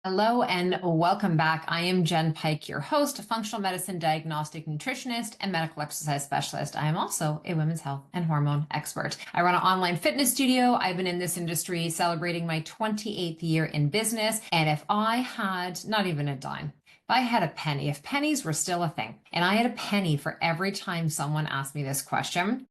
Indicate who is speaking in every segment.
Speaker 1: Hello and welcome back. I am Jenn Pike, your host, a functional medicine diagnostic nutritionist and medical exercise specialist. I am also a women's health and hormone expert. I run an online fitness studio. I've been in this industry celebrating my 28th year in business. And if I had not even a dime, if I had a penny, if pennies were still a thing, and I had a penny for every time someone asked me this question,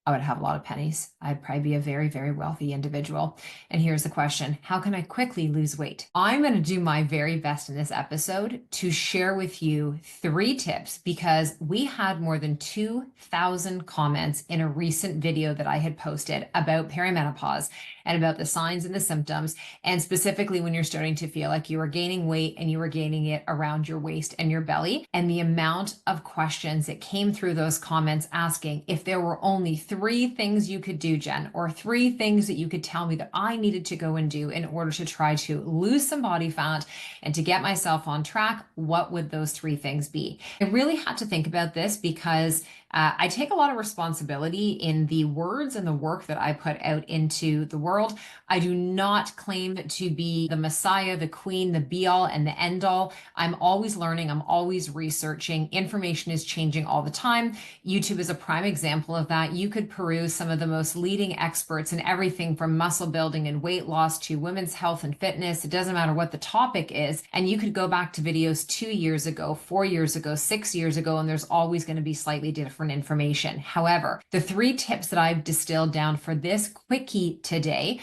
Speaker 1: I would have a lot of pennies. I'd probably be a very, very wealthy individual. And here's the question: how can I quickly lose weight? I'm going to do my very best in this episode to share with you 3 tips, because we had more than 2,000 comments in a recent video that I had posted about perimenopause and about the signs and the symptoms, and specifically when you're starting to feel like you are gaining weight and you are gaining it around your waist and your belly. And the amount of questions that came through those comments asking if there were only 3 things you could do, Jen, or 3 things that you could tell me that I needed to go and do in order to try to lose some body fat and to get myself on track, what would those 3 things be? I really had to think about this because I take a lot of responsibility in the words and the work that I put out into the world. I do not claim to be the messiah, the queen, the be all and the end all. I'm always learning. I'm always researching. Information is changing all the time. YouTube is a prime example of that. You could peruse some of the most leading experts in everything from muscle building and weight loss to women's health and fitness. It doesn't matter what the topic is. And you could go back to videos 2 years ago, 4 years ago, 6 years ago, and there's always going to be slightly different information. However, the 3 tips that I've distilled down for this quickie today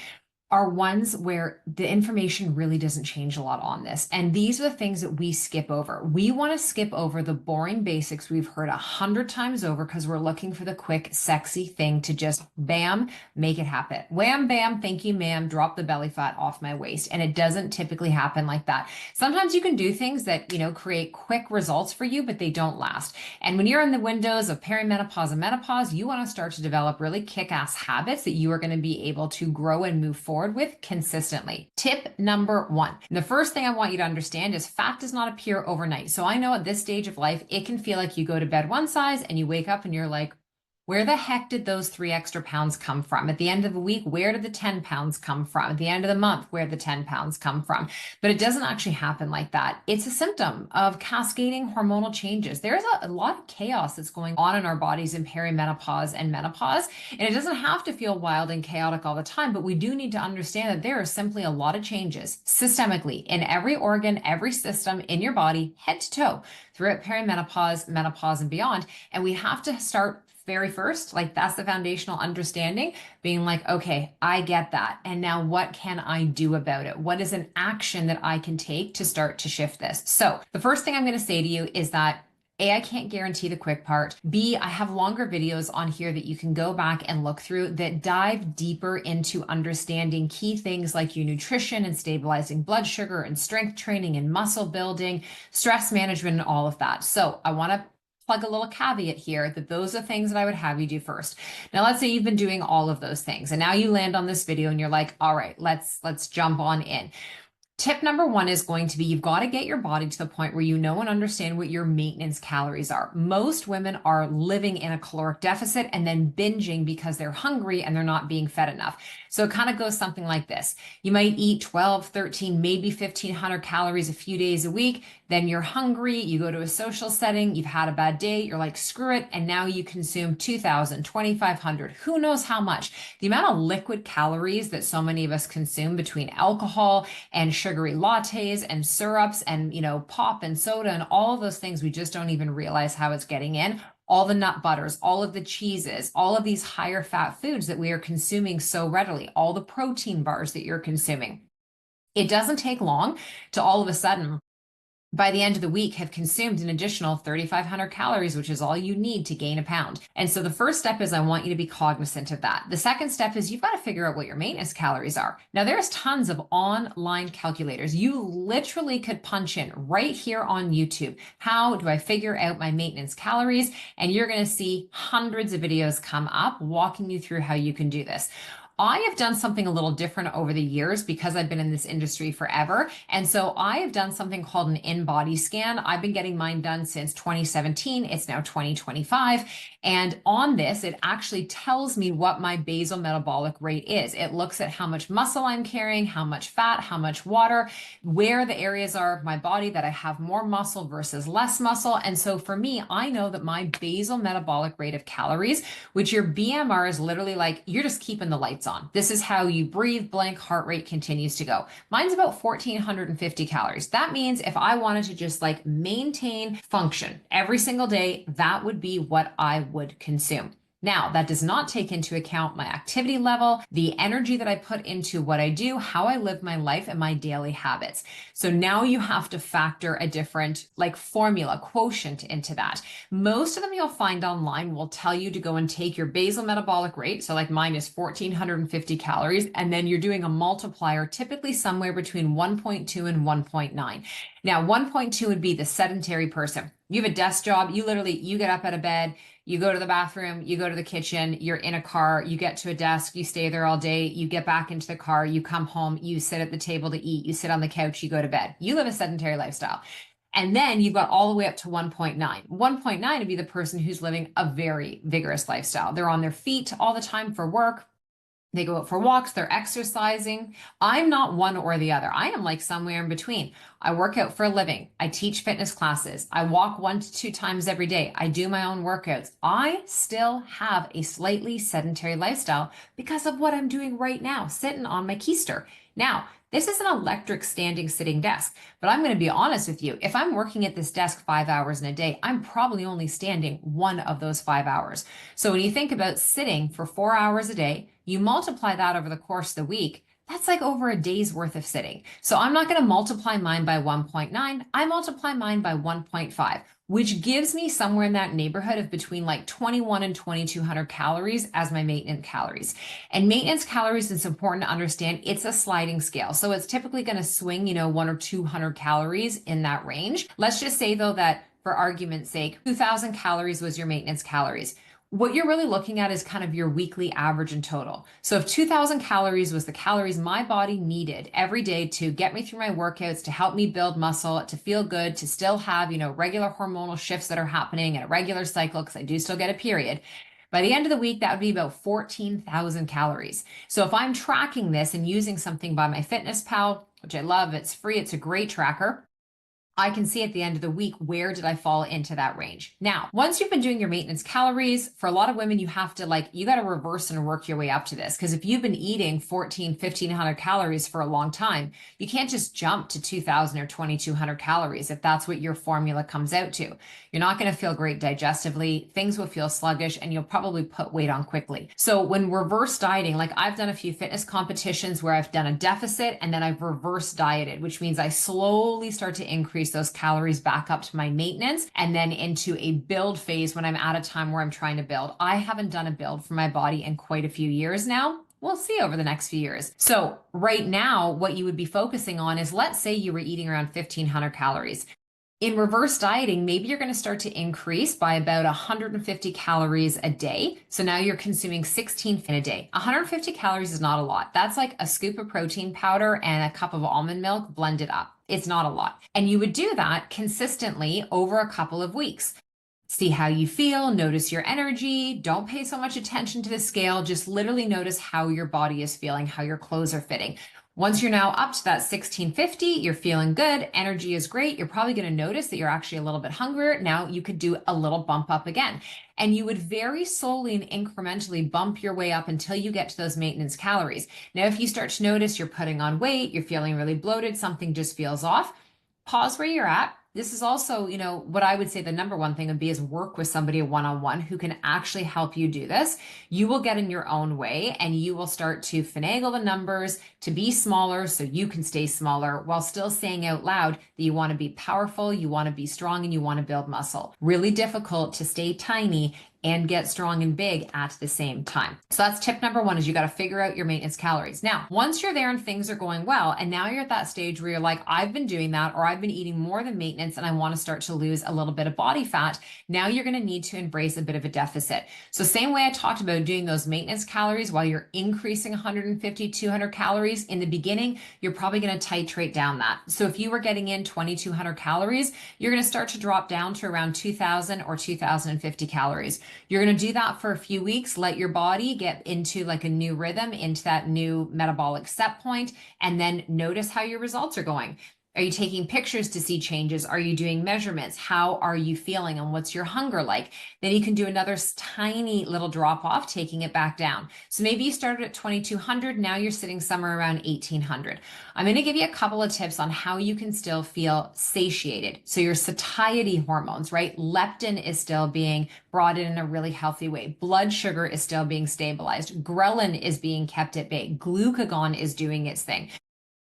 Speaker 1: are ones where the information really doesn't change a lot on this. And these are the things that we skip over. We want to skip over the boring basics we've heard 100 times over because we're looking for the quick, sexy thing to just bam, make it happen. Wham, bam, thank you, ma'am, drop the belly fat off my waist. And it doesn't typically happen like that. Sometimes you can do things that, create quick results for you, but they don't last. And when you're in the windows of perimenopause and menopause, you want to start to develop really kick-ass habits that you are going to be able to grow and move forward with consistently. Tip number 1. And the first thing I want you to understand is fat does not appear overnight. So I know at this stage of life, it can feel like you go to bed one size and you wake up and you're like, where the heck did those 3 extra pounds come from? At the end of the week, where did the 10 pounds come from? At the end of the month, where did the 10 pounds come from? But it doesn't actually happen like that. It's a symptom of cascading hormonal changes. There's a lot of chaos that's going on in our bodies in perimenopause and menopause. And it doesn't have to feel wild and chaotic all the time, but we do need to understand that there are simply a lot of changes systemically in every organ, every system in your body, head to toe, throughout perimenopause, menopause, and beyond. And we have to start very first, like that's the foundational understanding, being like, okay, I get that. And now what can I do about it? What is an action that I can take to start to shift this? So the first thing I'm going to say to you is that A, I can't guarantee the quick part. B, I have longer videos on here that you can go back and look through that dive deeper into understanding key things like your nutrition and stabilizing blood sugar and strength training and muscle building, stress management, and all of that. So I want to plug a little caveat here that those are things that I would have you do first. Now, let's say you've been doing all of those things and now you land on this video and you're like, all right, let's jump on in. Tip number 1 is going to be, you've got to get your body to the point where you know and understand what your maintenance calories are. Most women are living in a caloric deficit and then binging because they're hungry and they're not being fed enough. So it kind of goes something like this. You might eat 12, 13, maybe 1,500 calories a few days a week. Then you're hungry, you go to a social setting, you've had a bad day, you're like, screw it. And now you consume 2,000, 2,500, who knows how much. The amount of liquid calories that so many of us consume between alcohol and sugary lattes and syrups and, pop and soda and all of those things, we just don't even realize how it's getting in. All the nut butters, all of the cheeses, all of these higher fat foods that we are consuming so readily, all the protein bars that you're consuming. It doesn't take long to all of a sudden, by the end of the week, have consumed an additional 3,500 calories, which is all you need to gain a pound. And so the first step is I want you to be cognizant of that. The second step is you've got to figure out what your maintenance calories are. Now, there's tons of online calculators. You literally could punch in right here on YouTube, how do I figure out my maintenance calories? And you're going to see hundreds of videos come up walking you through how you can do this. I have done something a little different over the years because I've been in this industry forever. And so I have done something called an in-body scan. I've been getting mine done since 2017. It's now 2025. And on this, it actually tells me what my basal metabolic rate is. It looks at how much muscle I'm carrying, how much fat, how much water, where the areas are of my body that I have more muscle versus less muscle. And so for me, I know that my basal metabolic rate of calories, which your BMR is literally like, you're just keeping the lights on. This is how you breathe, blank, heart rate continues to go. Mine's about 1,450 calories. That means if I wanted to just like maintain function every single day, that would be what I would consume. Now, that does not take into account my activity level, the energy that I put into what I do, how I live my life, and my daily habits. So now you have to factor a different like formula, quotient into that. Most of them you'll find online will tell you to go and take your basal metabolic rate. So like mine is 1,450 calories, and then you're doing a multiplier, typically somewhere between 1.2 and 1.9. Now, 1.2 would be the sedentary person. You have a desk job. You get up out of bed, you go to the bathroom, you go to the kitchen, you're in a car, you get to a desk, you stay there all day, you get back into the car, you come home, you sit at the table to eat, you sit on the couch, you go to bed. You live a sedentary lifestyle. And then you've got all the way up to 1.9. 1.9 would be the person who's living a very vigorous lifestyle. They're on their feet all the time for work. They go out for walks, they're exercising. I'm not one or the other. I am like somewhere in between. I work out for a living. I teach fitness classes. I walk 1 to 2 times every day. I do my own workouts. I still have a slightly sedentary lifestyle because of what I'm doing right now, sitting on my keister. Now, this is an electric standing sitting desk, but I'm going to be honest with you. If I'm working at this desk 5 hours in a day, I'm probably only standing 1 of those 5 hours. So when you think about sitting for 4 hours a day, you multiply that over the course of the week, that's like over a day's worth of sitting. So I'm not going to multiply mine by 1.9. I multiply mine by 1.5, which gives me somewhere in that neighborhood of between like 21 and 2,200 calories as my maintenance calories. And maintenance calories, it's important to understand, it's a sliding scale. So it's typically going to swing, 1 or 200 calories in that range. Let's just say though that for argument's sake, 2,000 calories was your maintenance calories. What you're really looking at is kind of your weekly average in total. So if 2,000 calories was the calories my body needed every day to get me through my workouts, to help me build muscle, to feel good, to still have, regular hormonal shifts that are happening in a regular cycle, because I do still get a period. By the end of the week, that would be about 14,000 calories. So if I'm tracking this and using something by MyFitnessPal, which I love, it's free, it's a great tracker, I can see at the end of the week, where did I fall into that range? Now, once you've been doing your maintenance calories, for a lot of women, you have to you got to reverse and work your way up to this. Because if you've been eating 1,500 calories for a long time, you can't just jump to 2,000 or 2,200 calories if that's what your formula comes out to. You're not going to feel great digestively. Things will feel sluggish and you'll probably put weight on quickly. So when reverse dieting, like I've done a few fitness competitions where I've done a deficit and then I've reverse dieted, which means I slowly start to increase those calories back up to my maintenance and then into a build phase when I'm at a time where I'm trying to build. I haven't done a build for my body in quite a few years now. We'll see over the next few years. So right now, what you would be focusing on is, let's say you were eating around 1,500 calories. In reverse dieting, maybe you're going to start to increase by about 150 calories a day. So now you're consuming 16 in a day. 150 calories is not a lot. That's like a scoop of protein powder and a cup of almond milk blended up. It's not a lot. And you would do that consistently over a couple of weeks. See how you feel, notice your energy. Don't pay so much attention to the scale. Just literally notice how your body is feeling, how your clothes are fitting. Once you're now up to that 1650, you're feeling good, energy is great, you're probably going to notice that you're actually a little bit hungrier. Now you could do a little bump up again. And you would very slowly and incrementally bump your way up until you get to those maintenance calories. Now, if you start to notice you're putting on weight, you're feeling really bloated, something just feels off, pause where you're at. This is also, what I would say the number one thing would be is work with somebody one-on-one who can actually help you do this. You will get in your own way and you will start to finagle the numbers to be smaller so you can stay smaller while still saying out loud that you want to be powerful, you want to be strong, and you want to build muscle. Really difficult to stay tiny and get strong and big at the same time. So that's tip number one, is you got to figure out your maintenance calories. Now, once you're there and things are going well, and now you're at that stage where you're like, I've been doing that, or I've been eating more than maintenance and I want to start to lose a little bit of body fat. Now you're going to need to embrace a bit of a deficit. So same way I talked about doing those maintenance calories while you're increasing 150, 200 calories in the beginning, you're probably going to titrate down that. So if you were getting in 2,200 calories, you're going to start to drop down to around 2,000 or 2,050 calories. You're going to do that for a few weeks, let your body get into like a new rhythm, into that new metabolic set point, and then notice how your results are going. Are you taking pictures to see changes? Are you doing measurements? How are you feeling and what's your hunger like? Then you can do another tiny little drop off, taking it back down. So maybe you started at 2,200, now you're sitting somewhere around 1,800. I'm going to give you a couple of tips on how you can still feel satiated. So your satiety hormones, right? Leptin is still being brought in a really healthy way. Blood sugar is still being stabilized. Ghrelin is being kept at bay. Glucagon is doing its thing.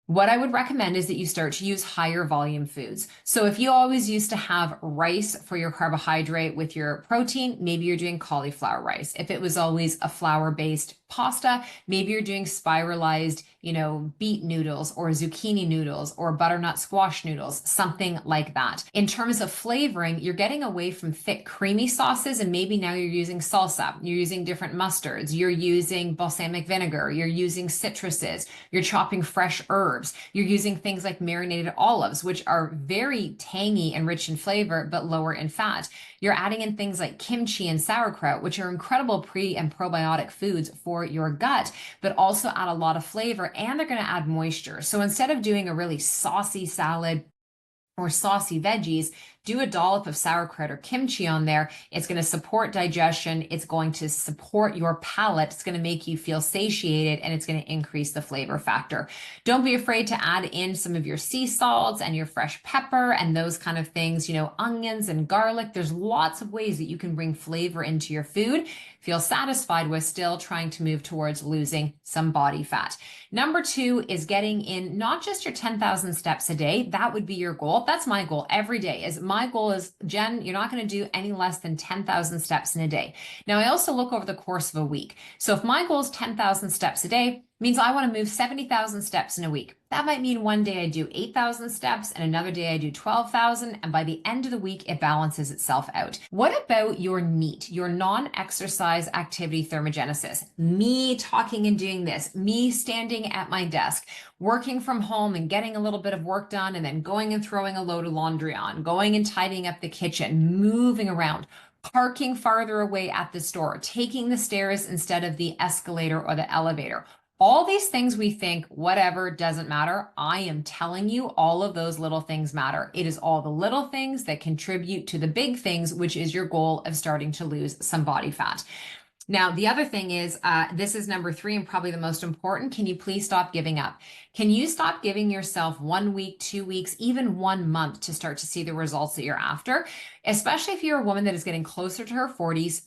Speaker 1: What I would recommend is that you start to use higher volume foods. So if you always used to have rice for your carbohydrate with your protein, maybe you're doing cauliflower rice. If it was always a flour-based pasta, maybe you're doing spiralized, beet noodles or zucchini noodles or butternut squash noodles, something like that. In terms of flavoring, you're getting away from thick, creamy sauces, and maybe now you're using salsa, you're using different mustards, you're using balsamic vinegar, you're using citruses, you're chopping fresh herbs, you're using things like marinated olives, which are very tangy and rich in flavor, but lower in fat. You're adding in things like kimchi and sauerkraut, which are incredible pre and probiotic foods for your gut, but also add a lot of flavor, and they're going to add moisture. So instead of doing a really saucy salad or saucy veggies, do a dollop of sauerkraut or kimchi on there. It's going to support digestion. It's going to support your palate. It's going to make you feel satiated, and it's going to increase the flavor factor. Don't be afraid to add in some of your sea salts and your fresh pepper and those kind of things, onions and garlic. There's lots of ways that you can bring flavor into your food, feel satisfied with still trying to move towards losing some body fat. Number two is getting in not just your 10,000 steps a day. That would be your goal. That's my goal every day. My goal is, Jen, you're not going to do any less than 10,000 steps in a day. Now, I also look over the course of a week. So if my goal is 10,000 steps a day, means I want to move 70,000 steps in a week. That might mean one day I do 8,000 steps and another day I do 12,000. And by the end of the week, it balances itself out. What about your NEAT, your non-exercise activity thermogenesis? Me talking and doing this, me standing at my desk, working from home and getting a little bit of work done, and then going and throwing a load of laundry on, going and tidying up the kitchen, moving around, parking farther away at the store, taking the stairs instead of the escalator or the elevator. All these things we think, whatever, doesn't matter. I am telling you, all of those little things matter. It is all the little things that contribute to the big things, which is your goal of starting to lose some body fat. Now, the other thing is, this is number three and probably the most important. Can you please stop giving up? Can you stop giving yourself 1 week, 2 weeks, even 1 month to start to see the results that you're after? Especially if you're a woman that is getting closer to her 40s,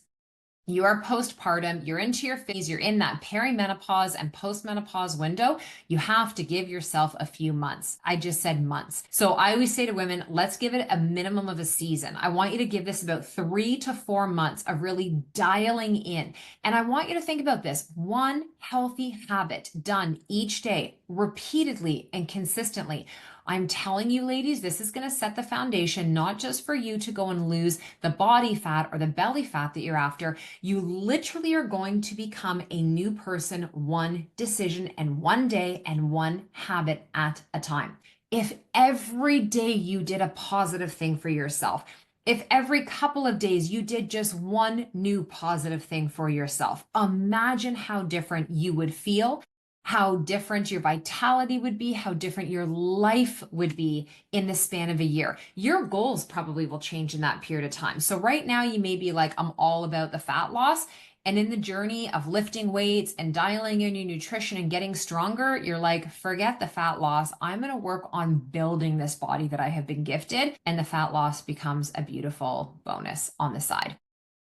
Speaker 1: you are postpartum, you're into your phase, you're in that perimenopause and postmenopause window. You have to give yourself a few months. I just said months. So I always say to women, let's give it a minimum of a season. I want you to give this about 3 to 4 months of really dialing in. And I want you to think about this: one healthy habit done each day, repeatedly and consistently. I'm telling you, ladies, this is going to set the foundation, not just for you to go and lose the body fat or the belly fat that you're after. You literally are going to become a new person, one decision and one day and one habit at a time. If every day you did a positive thing for yourself, if every couple of days you did just one new positive thing for yourself, imagine how different you would feel, how different your vitality would be, how different your life would be in the span of a year. Your goals probably will change in that period of time. So right now you may be like, I'm all about the fat loss. And in the journey of lifting weights and dialing in your nutrition and getting stronger, you're like, forget the fat loss. I'm going to work on building this body that I have been gifted. And the fat loss becomes a beautiful bonus on the side.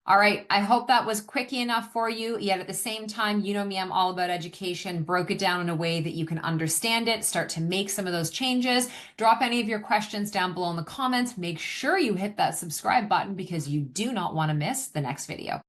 Speaker 1: All right, I hope that was quickie enough for you. Yet at the same time, you know me, I'm all about education, broke it down in a way that you can understand it, start to make some of those changes. Drop any of your questions down below in the comments. Make sure you hit that subscribe button because you do not want to miss the next video.